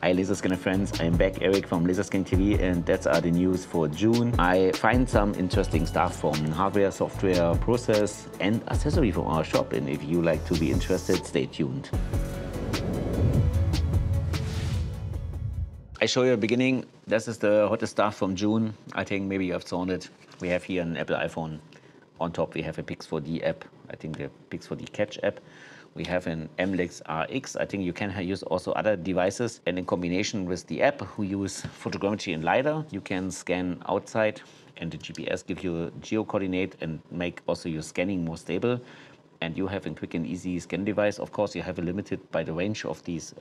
Hi laser scanner friends, I'm back, Eric from Laser Scanning TV, and that's are the news for June. I find some interesting stuff from hardware, software, process and accessory from our shop, and if you like to be interested, stay tuned. I show you at the beginning, this is the hottest stuff from June. I think maybe you have seen it. We have here an Apple iPhone. On top we have a Pix4D app, I think the Pix4D Catch app. We have an MLEX RX. I think you can use also other devices. And in combination with the app, who use photogrammetry and LiDAR, you can scan outside and the GPS gives you a geo coordinate and make also your scanning more stable. And you have a quick and easy scan device. Of course, you have a limited by the range of these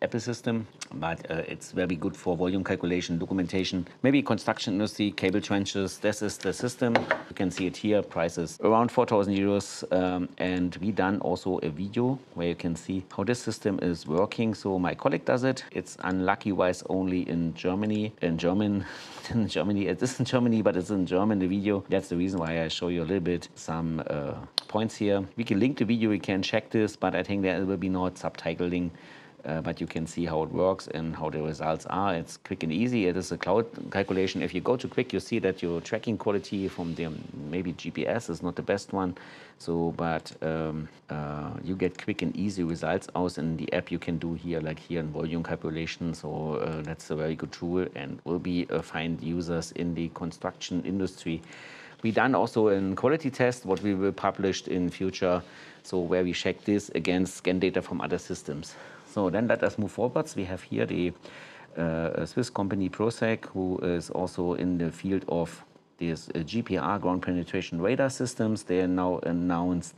Apple system, but it's very good for volume calculation, documentation, maybe construction industry, cable trenches. This is the system. You can see it here, prices around 4,000 euros. And we done also a video where you can see how this system is working. So my colleague does it. It's unlucky-wise only in Germany, in German. In Germany, it is in Germany, but it's in German, the video. That's the reason why I show you a little bit some points here. We can link the video, you can check this, but I think there will be not subtitling, but you can see how it works and how the results are. It's quick and easy. It is a cloud calculation. If you go to quick, you see that your tracking quality from the maybe GPS is not the best one. So, but you get quick and easy results out in the app. You can do here, like here in volume calculation. So that's a very good tool and will be find users in the construction industry. We done also a quality test, what we will publish in future, so where we check this against scan data from other systems. So then let us move forwards. We have here the Swiss company ProSec, who is also in the field of this GPR, ground penetration radar systems. They now announced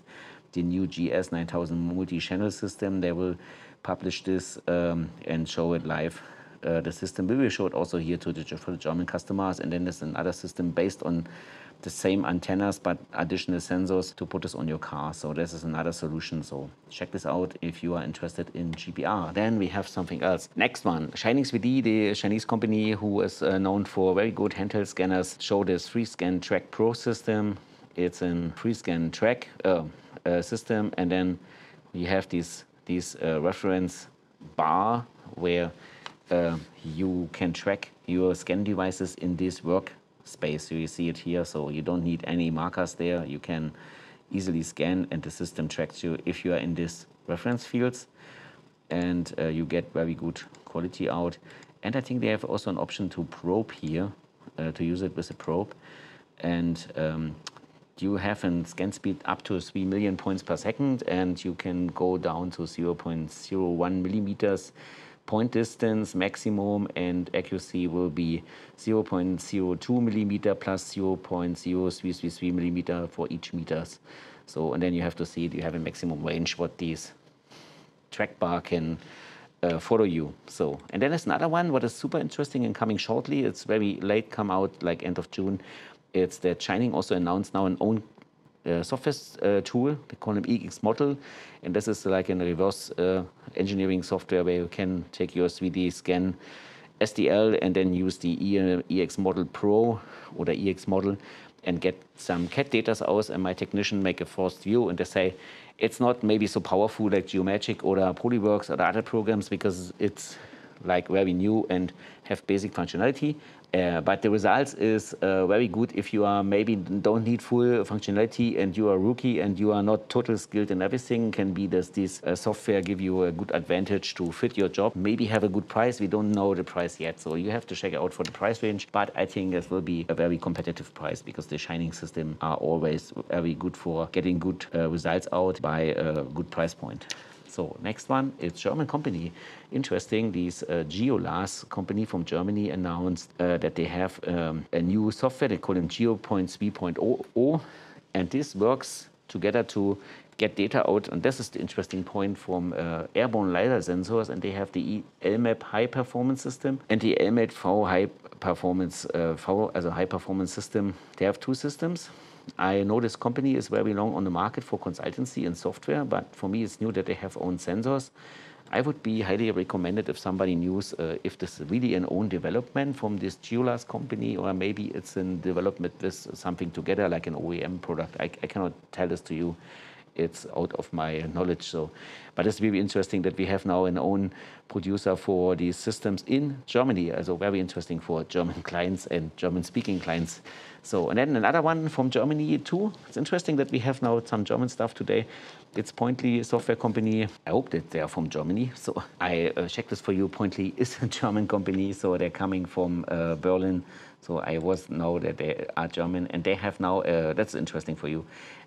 the new GS 9000 multi-channel system. They will publish this and show it live. The system we will show it also here for the German customers, and then there's another system based on the same antennas but additional sensors to put this on your car. So this is another solution. So check this out if you are interested in GPR. Then we have something else. Next one, Chinese VD, the Chinese company who is known for very good handheld scanners, show this FreeScan Track Pro system. It's a FreeScan Track system, and then you have this reference bar where you can track your scan devices in this workspace. So you see it here, so you don't need any markers there. You can easily scan and the system tracks you if you are in these reference fields, and you get very good quality out. And I think they have also an option to probe here, to use it with a probe. And you have a scan speed up to 3 million points per second, and you can go down to 0.01 millimeters point distance maximum, and accuracy will be 0.02 millimeter plus 0.0333 millimeter for each meters. So, and then you have to see, do you have a maximum range what these track bar can follow you. So, and then there's another one what is super interesting and coming shortly. It's very late, come out like end of June. It's that Shining also announced now an own software tool. They call them EX model, and this is like a reverse engineering software where you can take your 3D scan SDL and then use the EX model Pro or the EX model and get some CAD data out, and my technician make a first view and they say it's not maybe so powerful like Geomagic or Polyworks or the other programs because it's like very new and have basic functionality. But the results is very good if you are maybe don't need full functionality and you are a rookie and you are not total skilled in everything. Can be this software give you a good advantage to fit your job. Maybe have a good price. We don't know the price yet, so you have to check out for the price range. But I think it will be a very competitive price because the Shining system are always very good for getting good results out by a good price point. So next one, it's German company. Interesting, this GeoLas company from Germany announced that they have a new software. They call them GeoPoint 3.0, and this works together to get data out. And this is the interesting point from airborne LiDAR sensors, and they have the LMAP high performance system and the LMAP FARO high performance as a high performance system. They have two systems. I know this company is very long on the market for consultancy and software, but for me it's new that they have own sensors. I would be highly recommended if somebody knows if this is really an own development from this GeoLas company, or maybe it's in development with something together like an OEM product. I cannot tell this to you. it's out of my knowledge. So, but it's really interesting that we have now an own producer for these systems in Germany. Also very interesting for German clients and German-speaking clients. So, and then another one from Germany too. It's interesting that we have now some German stuff today. It's Pointly software company. I hope that they are from Germany. So I checked this for you. Pointly is a German company. So they're coming from Berlin. So I was know that they are German, and they have now, that's interesting for you,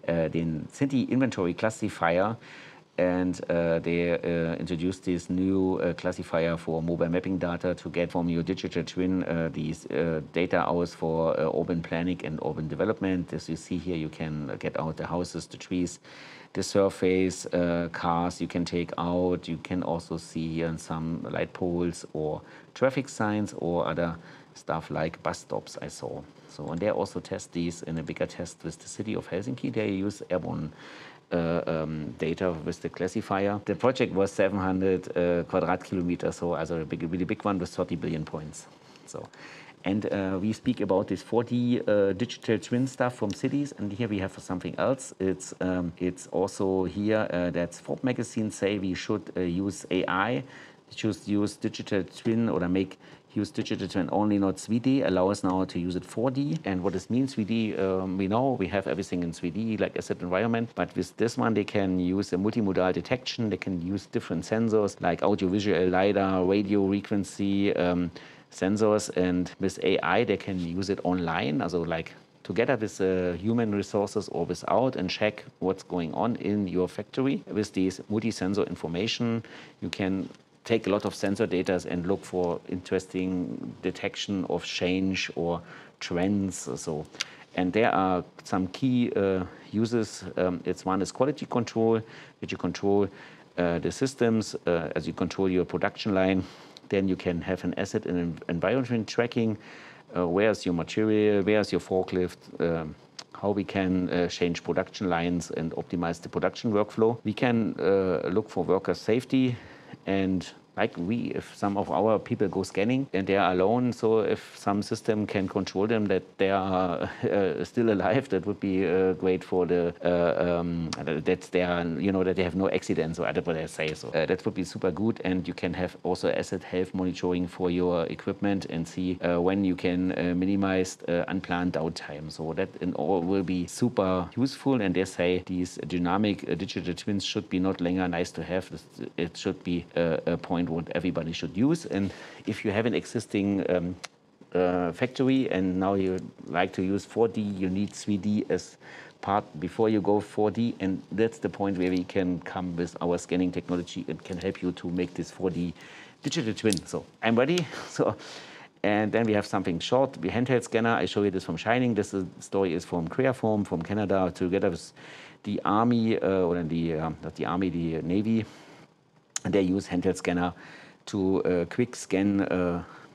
the city inventory classifier. And they introduced this new classifier for mobile mapping data to get from your digital twin these data out for urban planning and urban development. As you see here, you can get out the houses, the trees, the surface, cars you can take out. You can also see here some light poles or traffic signs or other stuff like bus stops I saw. So, and they also test these in a bigger test with the city of Helsinki. They use airborne data with the classifier. The project was 700 quadrat-kilometers, so also a really big one with 30 billion points. So, and we speak about this 4D digital twin stuff from cities, and here we have something else. It's also here that Forbes magazine say we should use AI, should use digital twin or use digital twin only, not 3D, allow us now to use it 4D. And what this means 3D, we know we have everything in 3D, like asset environment, but with this one, they can use a multimodal detection. They can use different sensors like audiovisual, LiDAR, radio frequency sensors. And with AI, they can use it online, also like together with human resources or without, and check what's going on in your factory. With these multi-sensor information, you can take a lot of sensor data and look for interesting detection of change or trends. So, and there are some key uses. It's one is quality control, that you control the systems as you control your production line. Then you can have an asset and environment tracking. Where's your material? Where's your forklift? How we can change production lines and optimize the production workflow. We can look for worker safety. And like if some of our people go scanning and they are alone, so if some system can control them that they are still alive, that would be great for the that they are, that they have no accidents, or that's what I say. So that would be super good, and you can have also asset health monitoring for your equipment and see when you can minimize unplanned downtime. So that in all will be super useful. And they say these dynamic digital twins should be not longer nice to have. It should be a point what everybody should use. And if you have an existing factory and now you like to use 4D, you need 3D as part before you go 4D, and that's the point where we can come with our scanning technology and can help you to make this 4D digital twin. So I'm ready. So, and then we have something short, the handheld scanner. I show you this from Shining. This story is from Creaform from Canada, together with the Army, or not the Army, the Navy. And they use handheld scanner to quick scan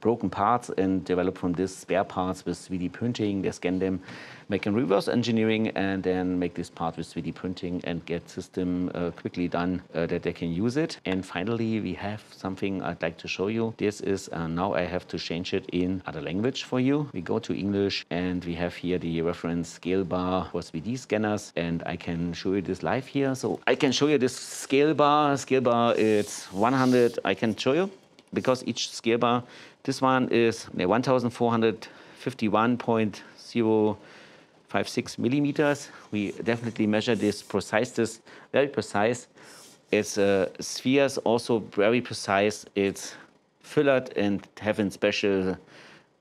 broken parts and develop from this spare parts with 3D printing. They scan them, make a reverse engineering, and then make this part with 3D printing and get system quickly done that they can use it. And finally, we have something I'd like to show you. This is, now I have to change it in other language for you. We go to English, and we have here the reference scale bar for 3D scanners, and I can show you this live here. So I can show you this scale bar. Scale bar, it's 100, I can show you, because each scale bar, this one is 1451.056 millimeters. We definitely measure this very precise. It's spheres also very precise. It's fillered and having special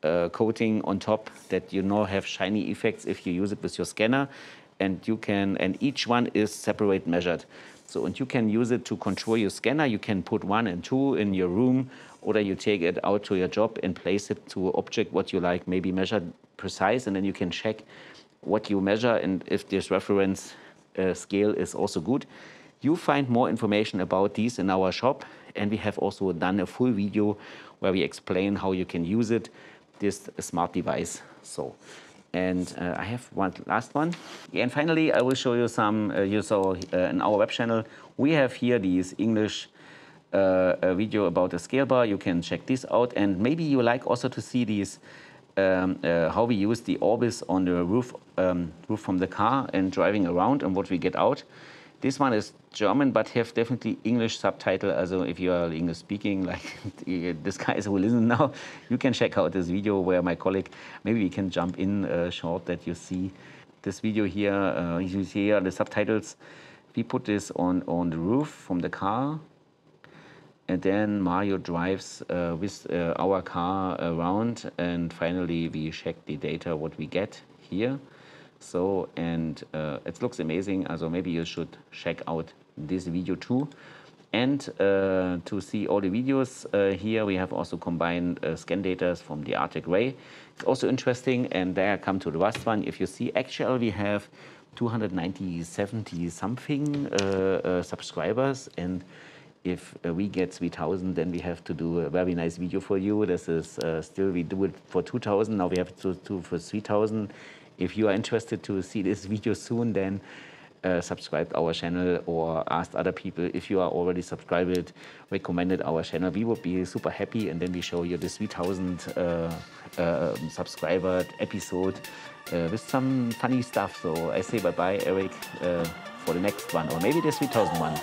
coating on top that have shiny effects if you use it with your scanner. And each one is separate measured. So, and you can use it to control your scanner. You can put 1 and 2 in your room, or you take it out to your job and place it to an object what you like, maybe measured precise, and then you can check what you measure and if this reference scale is also good. You find more information about these in our shop, and we have also done a full video where we explain how you can use it, this smart device. So. And I have one last one. Yeah, and finally, I will show you some, you saw in our web channel, we have here these English video about the scale bar. You can check this out. And maybe you like also to see these, how we use the Orbis on the roof from the car and driving around and what we get out. This one is German, but have definitely English subtitle. Also if you are English speaking, like this guys who listen now, you can check out this video where my colleague, maybe we can jump in short that you see this video here. You see here the subtitles. We put this on the roof from the car. And then Mario drives with our car around, and finally we check the data what we get here. So, and it looks amazing. Also maybe you should check out this video too. And to see all the videos here, we have also combined scan data from the Arctic Ray. It's also interesting, and there I come to the last one. If you see, actually we have 270 something subscribers, and if we get 3,000, then we have to do a very nice video for you. This is still, we do it for 2,000, now we have to do for 3,000. If you are interested to see this video soon, then subscribe to our channel or ask other people. If you are already subscribed, recommended our channel, we would be super happy, and then we show you the 3,000 subscriber episode with some funny stuff. So I say bye-bye, Eric, for the next one, or maybe the 3,000 one.